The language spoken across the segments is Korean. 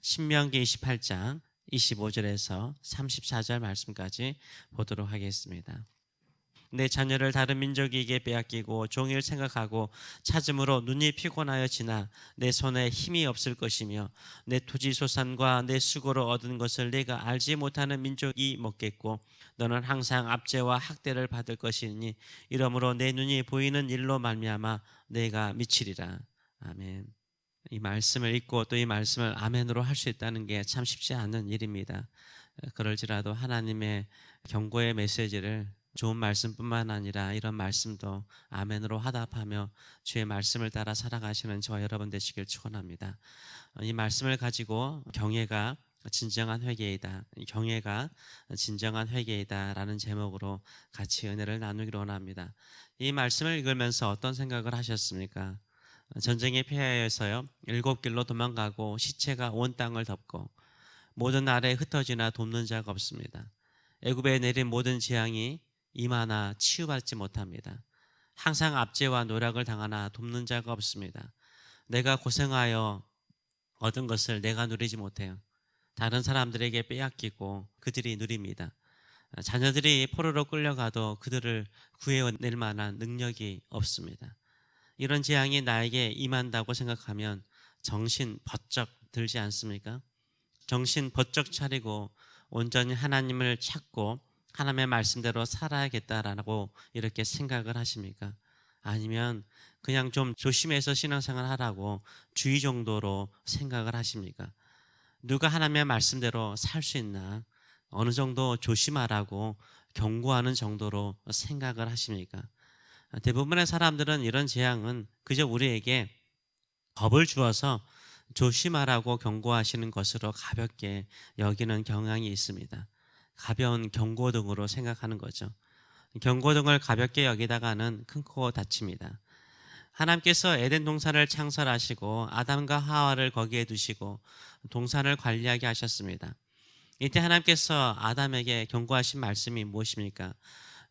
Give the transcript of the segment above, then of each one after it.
신명기 28장 25절에서 34절 말씀까지 보도록 하겠습니다. 내 자녀를 다른 민족에게 빼앗기고 종일 생각하고 찾음으로 눈이 피곤하여 지나 내 손에 힘이 없을 것이며 내 토지 소산과 내 수고로 얻은 것을 내가 알지 못하는 민족이 먹겠고 너는 항상 압제와 학대를 받을 것이니 이러므로 내 눈이 보이는 일로 말미암아 내가 미치리라. 아멘. 이 말씀을 읽고 또 이 말씀을 아멘으로 할 수 있다는 게 참 쉽지 않은 일입니다. 그럴지라도 하나님의 경고의 메시지를 좋은 말씀뿐만 아니라 이런 말씀도 아멘으로 화답하며 주의 말씀을 따라 살아가시는 저와 여러분 되시길 축원합니다. 이 말씀을 가지고 경외가 진정한 회개이다. 경외가 진정한 회개이다 라는 제목으로 같이 은혜를 나누기로 원합니다. 이 말씀을 읽으면서 어떤 생각을 하셨습니까? 전쟁의 폐하에서요 7길로 도망가고 시체가 온 땅을 덮고 모든 아래에 흩어지나 돕는 자가 없습니다. 애굽에 내린 모든 재앙이 임하나 치유받지 못합니다. 항상 압제와 노략을 당하나 돕는 자가 없습니다. 내가 고생하여 얻은 것을 내가 누리지 못해요. 다른 사람들에게 빼앗기고 그들이 누립니다. 자녀들이 포로로 끌려가도 그들을 구해낼 만한 능력이 없습니다. 이런 재앙이 나에게 임한다고 생각하면 정신 번쩍 들지 않습니까? 정신 번쩍 차리고 온전히 하나님을 찾고 하나님의 말씀대로 살아야겠다라고 이렇게 생각을 하십니까? 아니면 그냥 좀 조심해서 신앙생활 하라고 주의 정도로 생각을 하십니까? 누가 하나님의 말씀대로 살 수 있나? 어느 정도 조심하라고 경고하는 정도로 생각을 하십니까? 대부분의 사람들은 이런 재앙은 그저 우리에게 겁을 주어서 조심하라고 경고하시는 것으로 가볍게 여기는 경향이 있습니다. 가벼운 경고등으로 생각하는 거죠. 경고등을 가볍게 여기다가는 큰 코 다칩니다. 하나님께서 에덴 동산을 창설하시고 아담과 하와를 거기에 두시고 동산을 관리하게 하셨습니다. 이때 하나님께서 아담에게 경고하신 말씀이 무엇입니까?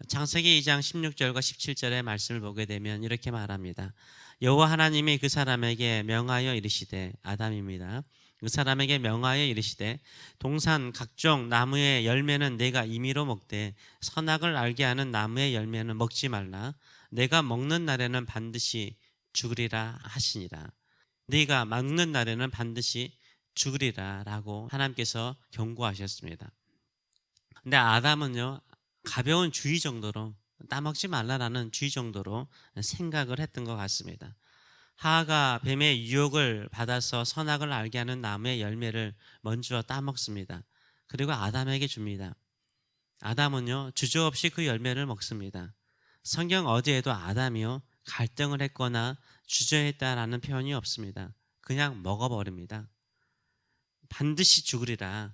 창세기 2장 16절과 17절의 말씀을 보게 되면 이렇게 말합니다. 여호와 하나님이 그 사람에게 명하여 이르시되, 아담입니다. 그 사람에게 명하여 이르시되 동산 각종 나무의 열매는 내가 임의로 먹되 선악을 알게 하는 나무의 열매는 먹지 말라. 내가 먹는 날에는 반드시 죽으리라 하시니라. 네가 먹는 날에는 반드시 죽으리라 라고 하나님께서 경고하셨습니다. 근데 아담은요 가벼운 주의 정도로 따먹지 말라라는 주의 정도로 생각을 했던 것 같습니다. 하하가 뱀의 유혹을 받아서 선악을 알게 하는 나무의 열매를 먼저 따먹습니다. 그리고 아담에게 줍니다. 아담은요 주저없이 그 열매를 먹습니다. 성경 어디에도 아담이요 갈등을 했거나 주저했다라는 표현이 없습니다. 그냥 먹어버립니다. 반드시 죽으리라.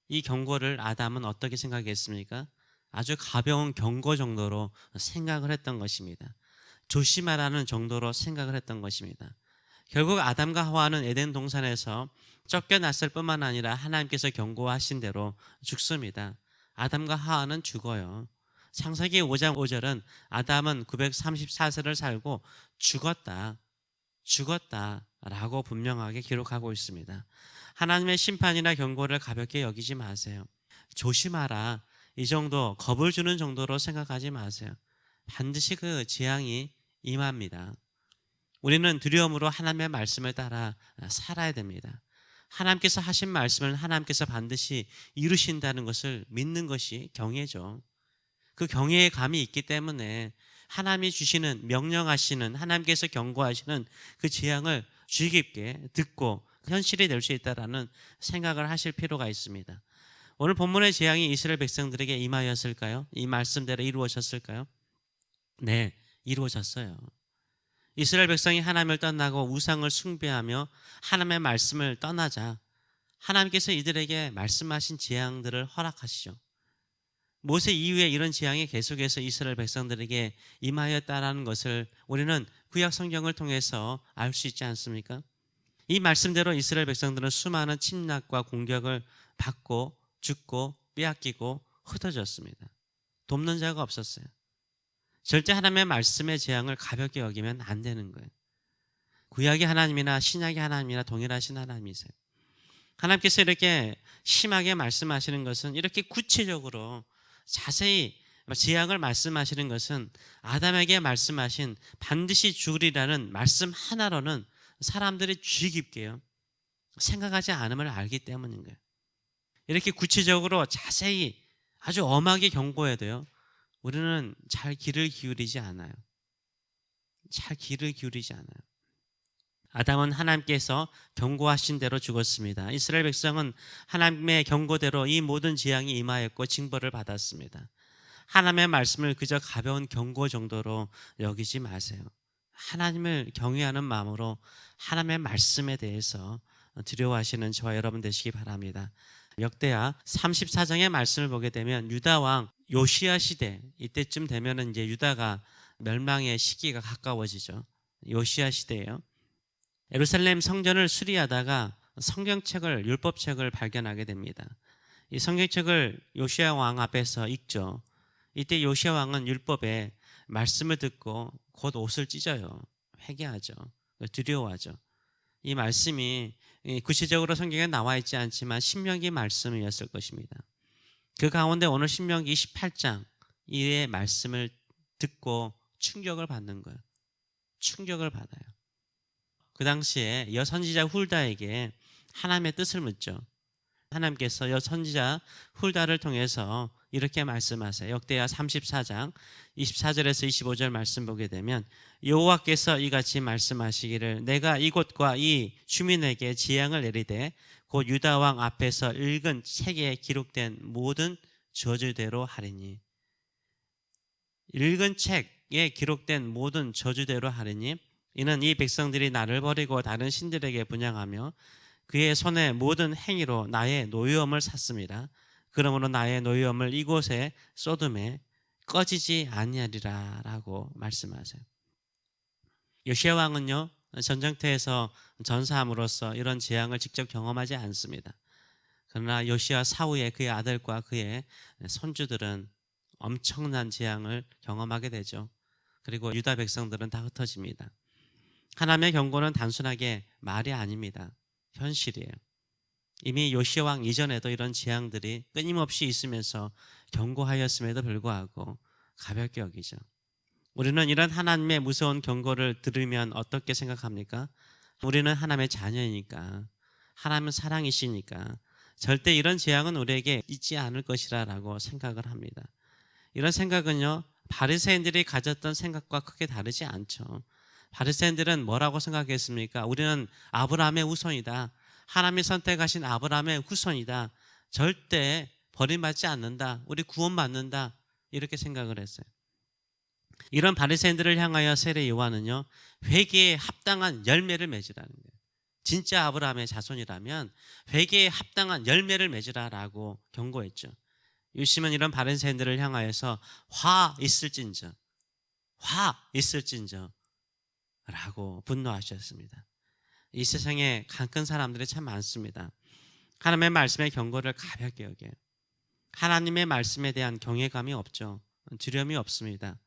이 경고를 아담은 어떻게 생각했습니까? 아주 가벼운 경고 정도로 생각을 했던 것입니다. 조심하라는 정도로 생각을 했던 것입니다. 결국 아담과 하와는 에덴 동산에서 쫓겨났을 뿐만 아니라 하나님께서 경고하신 대로 죽습니다. 아담과 하와는 죽어요. 창세기 5장 5절은 아담은 934세를 살고 죽었다라고 분명하게 기록하고 있습니다. 하나님의 심판이나 경고를 가볍게 여기지 마세요. 조심하라. 이 정도 겁을 주는 정도로 생각하지 마세요. 반드시 그 재앙이 임합니다. 우리는 두려움으로 하나님의 말씀을 따라 살아야 됩니다. 하나님께서 하신 말씀을 하나님께서 반드시 이루신다는 것을 믿는 것이 경외죠. 그 경외의 감이 있기 때문에 하나님이 주시는 명령하시는 하나님께서 경고하시는 그 재앙을 주의 깊게 듣고 현실이 될 수 있다라는 생각을 하실 필요가 있습니다. 오늘 본문의 재앙이 이스라엘 백성들에게 임하였을까요? 이 말씀대로 이루어졌을까요? 네, 이루어졌어요. 이스라엘 백성이 하나님을 떠나고 우상을 숭배하며 하나님의 말씀을 떠나자 하나님께서 이들에게 말씀하신 재앙들을 허락하시죠. 모세 이후에 이런 재앙이 계속해서 이스라엘 백성들에게 임하였다라는 것을 우리는 구약 성경을 통해서 알 수 있지 않습니까? 이 말씀대로 이스라엘 백성들은 수많은 침략과 공격을 받고 죽고 빼앗기고 흩어졌습니다. 돕는 자가 없었어요. 절대 하나님의 말씀의 재앙을 가볍게 여기면 안 되는 거예요. 구약의 하나님이나 신약의 하나님이나 동일하신 하나님이세요. 하나님께서 이렇게 심하게 말씀하시는 것은, 이렇게 구체적으로 자세히 재앙을 말씀하시는 것은 아담에게 말씀하신 반드시 죽으리라는 말씀 하나로는 사람들이 주의 깊게요 생각하지 않음을 알기 때문인 거예요. 이렇게 구체적으로 자세히 아주 엄하게 경고해도요 우리는 잘 귀를 기울이지 않아요. 잘 귀를 기울이지 않아요. 아담은 하나님께서 경고하신 대로 죽었습니다. 이스라엘 백성은 하나님의 경고대로 이 모든 재앙이 임하였고 징벌을 받았습니다. 하나님의 말씀을 그저 가벼운 경고 정도로 여기지 마세요. 하나님을 경외하는 마음으로 하나님의 말씀에 대해서 두려워하시는 저와 여러분 되시기 바랍니다. 역대하 34장의 말씀을 보게 되면 유다 왕 요시야 시대, 이때쯤 되면은 이제 유다가 멸망의 시기가 가까워지죠. 요시야 시대예요. 예루살렘 성전을 수리하다가 성경책을, 율법책을 발견하게 됩니다. 이 성경책을 요시야 왕 앞에서 읽죠. 이때 요시야 왕은 율법에 말씀을 듣고 곧 옷을 찢어요. 회개하죠. 두려워하죠. 이 말씀이 구체적으로 성경에 나와 있지 않지만 신명기 말씀이었을 것입니다. 그 가운데 오늘 신명기 28장 이의 말씀을 듣고 충격을 받는 거예요. 충격을 받아요. 그 당시에 여선지자 훌다에게 하나님의 뜻을 묻죠. 하나님께서 여선지자 훌다를 통해서 이렇게 말씀하세요. 역대하 34장 24절에서 25절 말씀 보게 되면 여호와께서 이같이 말씀하시기를 내가 이곳과 이 주민에게 재앙을 내리되 곧 유다 왕 앞에서 읽은 책에 기록된 모든 저주대로 하리니. 읽은 책에 기록된 모든 저주대로 하리니 이는 이 백성들이 나를 버리고 다른 신들에게 분향하며 그의 손의 모든 행위로 나의 노여움을 샀습니다. 그러므로 나의 노여움을 이곳에 쏟음에 꺼지지 아니하리라 라고 말씀하세요. 요시야 왕은요 전쟁터에서 전사함으로써 이런 재앙을 직접 경험하지 않습니다. 그러나 요시야 사후에 그의 아들과 그의 손주들은 엄청난 재앙을 경험하게 되죠. 그리고 유다 백성들은 다 흩어집니다. 하나님의 경고는 단순하게 말이 아닙니다. 현실이에요. 이미 요시야 왕 이전에도 이런 재앙들이 끊임없이 있으면서 경고하였음에도 불구하고 가볍게 여기죠. 우리는 이런 하나님의 무서운 경고를 들으면 어떻게 생각합니까? 우리는 하나님의 자녀이니까, 하나님은 사랑이시니까 절대 이런 재앙은 우리에게 있지 않을 것이라고 생각을 합니다. 이런 생각은요 바리새인들이 가졌던 생각과 크게 다르지 않죠. 바리새인들은 뭐라고 생각했습니까? 우리는 아브라함의 후손이다. 하나님이 선택하신 아브라함의 후손이다. 절대 버림받지 않는다. 우리 구원받는다. 이렇게 생각을 했어요. 이런 바리새인들을 향하여 세례 요한은요 회개에 합당한 열매를 맺으라는 거예요. 진짜 아브라함의 자손이라면 회개에 합당한 열매를 맺으라라고 경고했죠. 유심은 이런 바리새인들을 향하여서 화 있을진저 라고 분노하셨습니다. 이 세상에 강큰 사람들이 참 많습니다. 하나님의 말씀의 경고를 가볍게 여겨요. 하나님의 말씀에 대한 경외감이 없죠. 두려움이 없습니다.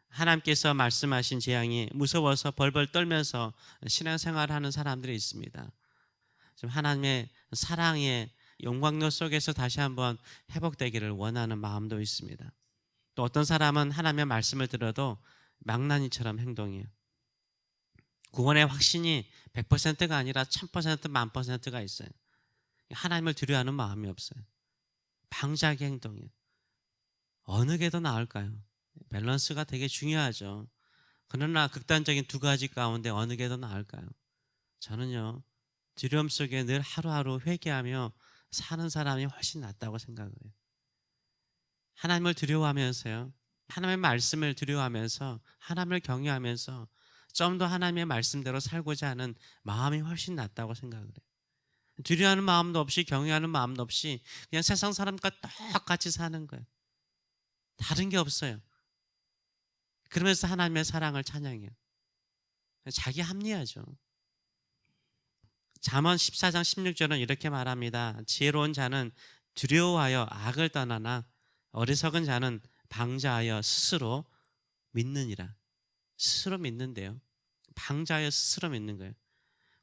하나님께서 말씀하신 재앙이 무서워서 벌벌 떨면서 신앙생활을 하는 사람들이 있습니다. 좀 하나님의 사랑의 영광로 속에서 다시 한번 회복되기를 원하는 마음도 있습니다. 또 어떤 사람은 하나님의 말씀을 들어도 망나니처럼 행동해요. 구원의 확신이 100%가 아니라 1000%, 10,000%가 있어요. 하나님을 두려워하는 마음이 없어요. 방자하게 행동해요. 어느 게 더 나을까요? 밸런스가 되게 중요하죠. 그러나 극단적인 두 가지 가운데 어느 게 더 나을까요? 저는요 두려움 속에 늘 하루하루 회개하며 사는 사람이 훨씬 낫다고 생각을 해요. 하나님을 두려워하면서요 하나님의 말씀을 두려워하면서 하나님을 경외하면서 좀 더 하나님의 말씀대로 살고자 하는 마음이 훨씬 낫다고 생각을 해요. 두려워하는 마음도 없이 경외하는 마음도 없이 그냥 세상 사람과 똑같이 사는 거예요. 다른 게 없어요. 그러면서 하나님의 사랑을 찬양해요. 자기 합리화죠. 잠언 14장 16절은 이렇게 말합니다. 지혜로운 자는 두려워하여 악을 떠나나 어리석은 자는 방자하여 스스로 믿느니라. 스스로 믿는데요. 방자하여 스스로 믿는 거예요.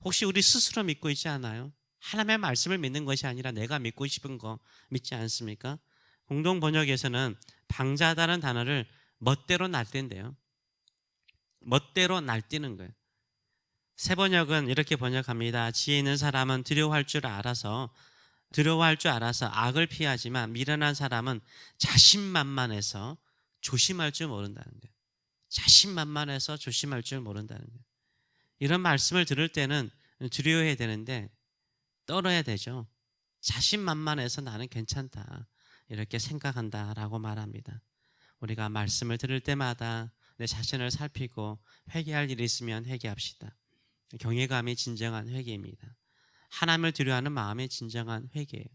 혹시 우리 스스로 믿고 있지 않아요? 하나님의 말씀을 믿는 것이 아니라 내가 믿고 싶은 거 믿지 않습니까? 공동 번역에서는 방자하다는 단어를 멋대로 날뛴대요. 멋대로 날뛰는 거예요. 새 번역은 이렇게 번역합니다. 지혜 있는 사람은 두려워할 줄 알아서 악을 피하지만 미련한 사람은 자신만만해서 조심할 줄 모른다는 거예요. 자신만만해서 조심할 줄 모른다는 거예요. 이런 말씀을 들을 때는 두려워해야 되는데 떨어야 되죠. 자신만만해서 나는 괜찮다 이렇게 생각한다라고 말합니다. 우리가 말씀을 들을 때마다 내 자신을 살피고 회개할 일이 있으면 회개합시다. 경외감이 진정한 회개입니다. 하나님을 두려워하는 마음이 진정한 회개예요.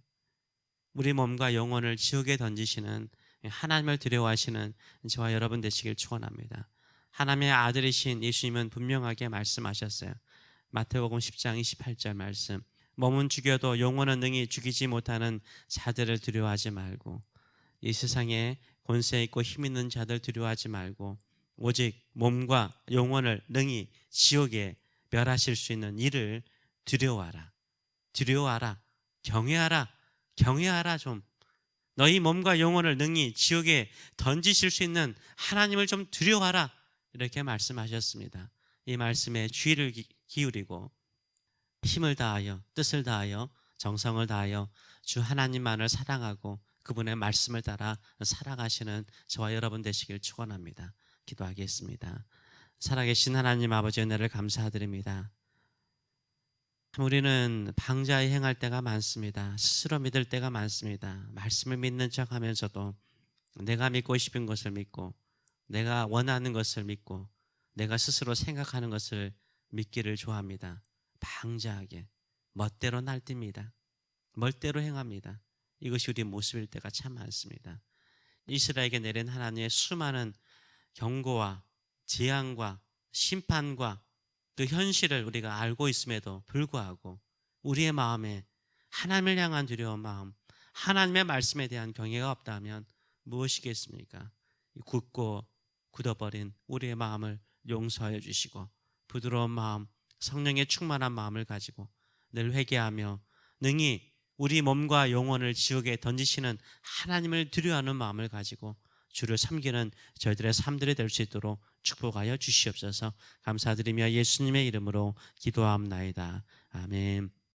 우리 몸과 영혼을 지옥에 던지시는 하나님을 두려워하시는 저와 여러분 되시길 축원합니다. 하나님의 아들이신 예수님은 분명하게 말씀하셨어요. 마태복음 10장 28절 말씀. 몸은 죽여도 영혼은 능히 죽이지 못하는 자들을 두려워하지 말고 이 세상에 권세 있고 힘 있는 자들 두려워하지 말고 오직 몸과 영혼을 능히 지옥에 멸하실 수 있는 이를 두려워하라. 두려워하라. 경외하라 좀. 너희 몸과 영혼을 능히 지옥에 던지실 수 있는 하나님을 좀 두려워하라. 이렇게 말씀하셨습니다. 이 말씀에 주의를 기울이고 힘을 다하여 뜻을 다하여 정성을 다하여 주 하나님만을 사랑하고 그분의 말씀을 따라 살아가시는 저와 여러분 되시길 축원합니다. 기도하겠습니다. 살아계신 하나님 아버지 은혜를 감사드립니다. 우리는 방자히 행할 때가 많습니다. 스스로 믿을 때가 많습니다. 말씀을 믿는 척 하면서도 내가 믿고 싶은 것을 믿고 내가 원하는 것을 믿고 내가 스스로 생각하는 것을 믿기를 좋아합니다. 방자하게 멋대로 날뜁니다. 멋대로 행합니다. 이것이 우리 모습일 때가 참 많습니다. 이스라엘에게 내린 하나님의 수많은 경고와 재앙과 심판과 그 현실을 우리가 알고 있음에도 불구하고 우리의 마음에 하나님을 향한 두려운 마음, 하나님의 말씀에 대한 경외가 없다면 무엇이겠습니까? 굳고 굳어버린 우리의 마음을 용서하여 주시고 부드러운 마음, 성령의 충만한 마음을 가지고 늘 회개하며 능히 우리 몸과 영혼을 지옥에 던지시는 하나님을 두려워하는 마음을 가지고 주를 섬기는 저희들의 삶들이 될 수 있도록 축복하여 주시옵소서. 감사드리며 예수님의 이름으로 기도하옵나이다. 아멘.